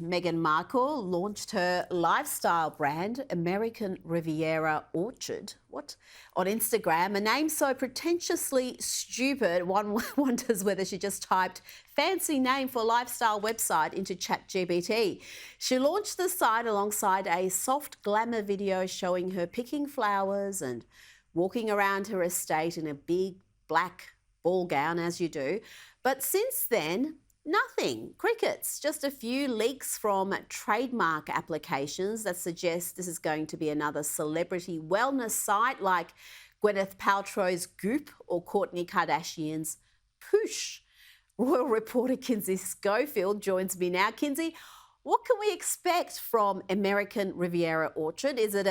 Meghan Markle launched her lifestyle brand, American Riviera Orchard, on Instagram. A name so pretentiously stupid, one wonders whether she just typed fancy name for lifestyle website into ChatGPT. She launched the site alongside a soft glamour video showing her picking flowers and walking around her estate in a big black ball gown, as you do. But since then, nothing. Crickets. Just a few leaks from trademark applications that suggest this is going to be another celebrity wellness site like Gwyneth Paltrow's Goop or Kourtney Kardashian's Poosh. Royal reporter Kinsey Schofield joins me now. Kinsey, what can we expect from American Riviera Orchard? Is it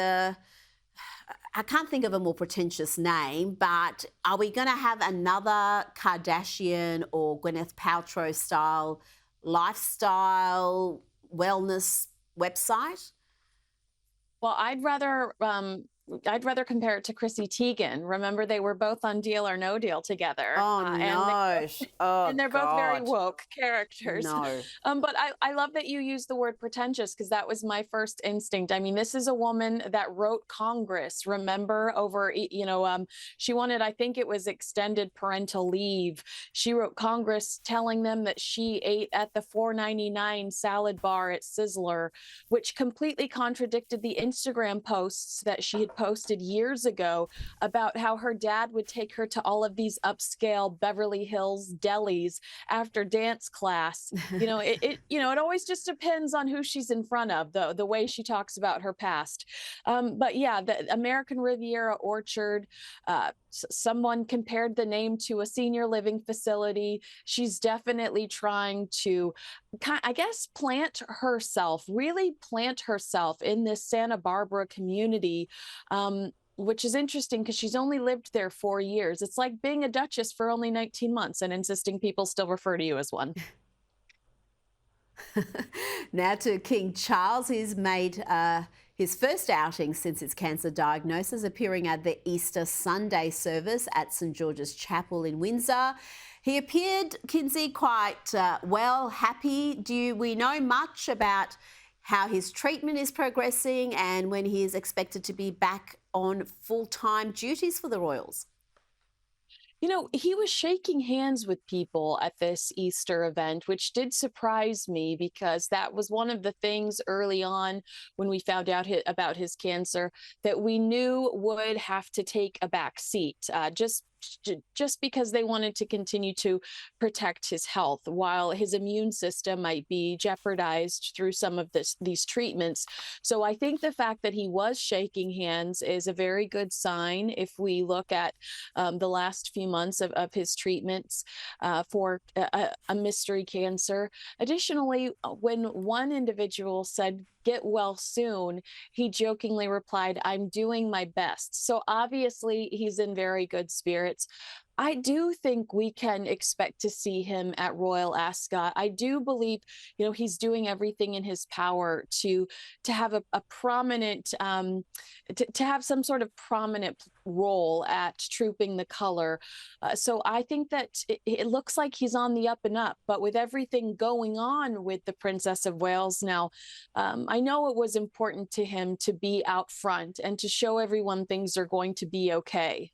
I can't think of a more pretentious name, but are we going to have another Kardashian or Gwyneth Paltrow style lifestyle wellness website? Well, I'd rather compare it to Chrissy Teigen. Remember, they were both on Deal or No Deal together, Oh, no. Oh, and they're both very God. woke characters. No. But I love that you used the word pretentious because that was my first instinct. I mean, this is a woman that wrote Congress. Remember, she wanted, I think it was extended parental leave. She wrote Congress telling them that she ate at the $4.99 salad bar at Sizzler, which completely contradicted the Instagram posts that she had posted years ago about how her dad would take her to all of these upscale Beverly Hills delis after dance class. It always just depends on who she's in front of, the way she talks about her past. But yeah, the American Riviera Orchard, someone compared the name to a senior living facility. She's definitely trying to, I guess, really plant herself in this Santa Barbara community, which is interesting because she's only lived there 4 years. It's like being a duchess for only 19 months and insisting people still refer to you as one. Now to King Charles. He's made his first outing since his cancer diagnosis, appearing at the Easter Sunday service at St George's Chapel in Windsor. He appeared, Kinsey, quite happy. Do we know much about how his treatment is progressing and when he is expected to be back on full-time duties for the Royals? He was shaking hands with people at this Easter event, which did surprise me because that was one of the things early on when we found out about his cancer that we knew would have to take a back seat, just because they wanted to continue to protect his health while his immune system might be jeopardized through some of these treatments. So I think the fact that he was shaking hands is a very good sign if we look at the last few months of his treatments for a mystery cancer. Additionally, when one individual said, "Get well soon," he jokingly replied, "I'm doing my best." So obviously he's in very good spirits. I do think we can expect to see him at Royal Ascot. I do believe, he's doing everything in his power to have a prominent, to have some sort of prominent role at trooping the color. So I think that it looks like he's on the up and up. But with everything going on with the Princess of Wales now, I know it was important to him to be out front and to show everyone things are going to be okay.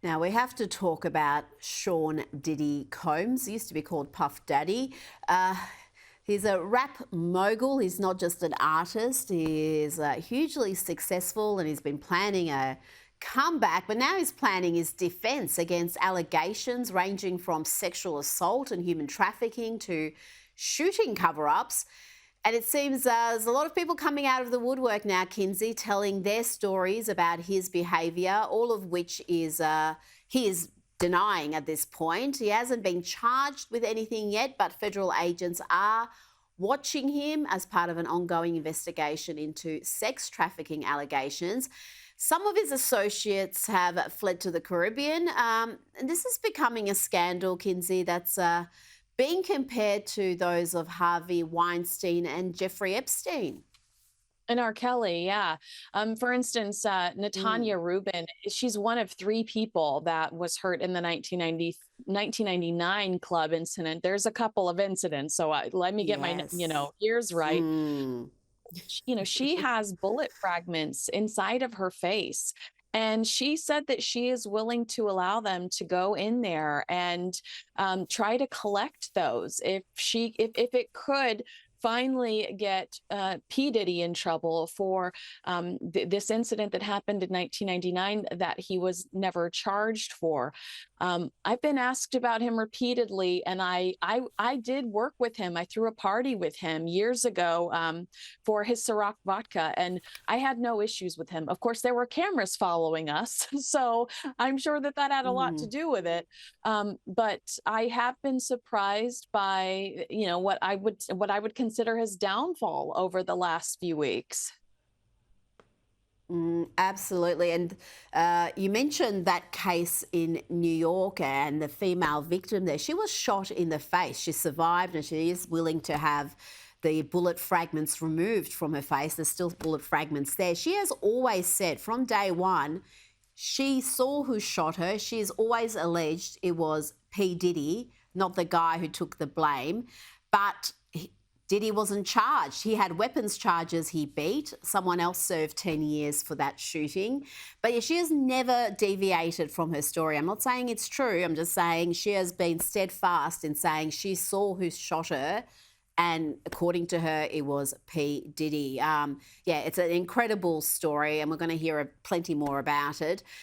Now, we have to talk about Sean Diddy Combs. He used to be called Puff Daddy. He's a rap mogul. He's not just an artist. He is hugely successful and he's been planning a comeback, but now he's planning his defence against allegations ranging from sexual assault and human trafficking to shooting cover-ups. And it seems there's a lot of people coming out of the woodwork now, Kinsey, telling their stories about his behaviour, all of which is he is denying at this point. He hasn't been charged with anything yet, but federal agents are watching him as part of an ongoing investigation into sex trafficking allegations. Some of his associates have fled to the Caribbean. And this is becoming a scandal, Kinsey, that's being compared to those of Harvey Weinstein and Jeffrey Epstein. And R. Kelly, yeah. For instance, Mm. Natanya Rubin, she's one of three people that was hurt in the 1999 club incident. There's a couple of incidents, so let me get my, Yes. years right. Mm. She has bullet fragments inside of her face. And she said that she is willing to allow them to go in there and try to collect those if it could finally get P. Diddy in trouble for this incident that happened in 1999 that he was never charged for. I've been asked about him repeatedly, and I did work with him. I threw a party with him years ago for his Ciroc vodka, and I had no issues with him. Of course, there were cameras following us, so I'm sure that that had a lot to Mm. do with it. But I have been surprised by what I would consider his downfall over the last few weeks. Absolutely. And you mentioned that case in New York and the female victim there. She was shot in the face. She survived and she is willing to have the bullet fragments removed from her face. There's still bullet fragments there. She has always said from day one, she saw who shot her. She has always alleged it was P. Diddy, not the guy who took the blame. But Diddy wasn't charged. He had weapons charges he beat. Someone else served 10 years for that shooting. But yeah, she has never deviated from her story. I'm not saying it's true. I'm just saying she has been steadfast in saying she saw who shot her. And according to her, it was P. Diddy. Yeah, it's an incredible story, and we're going to hear plenty more about it.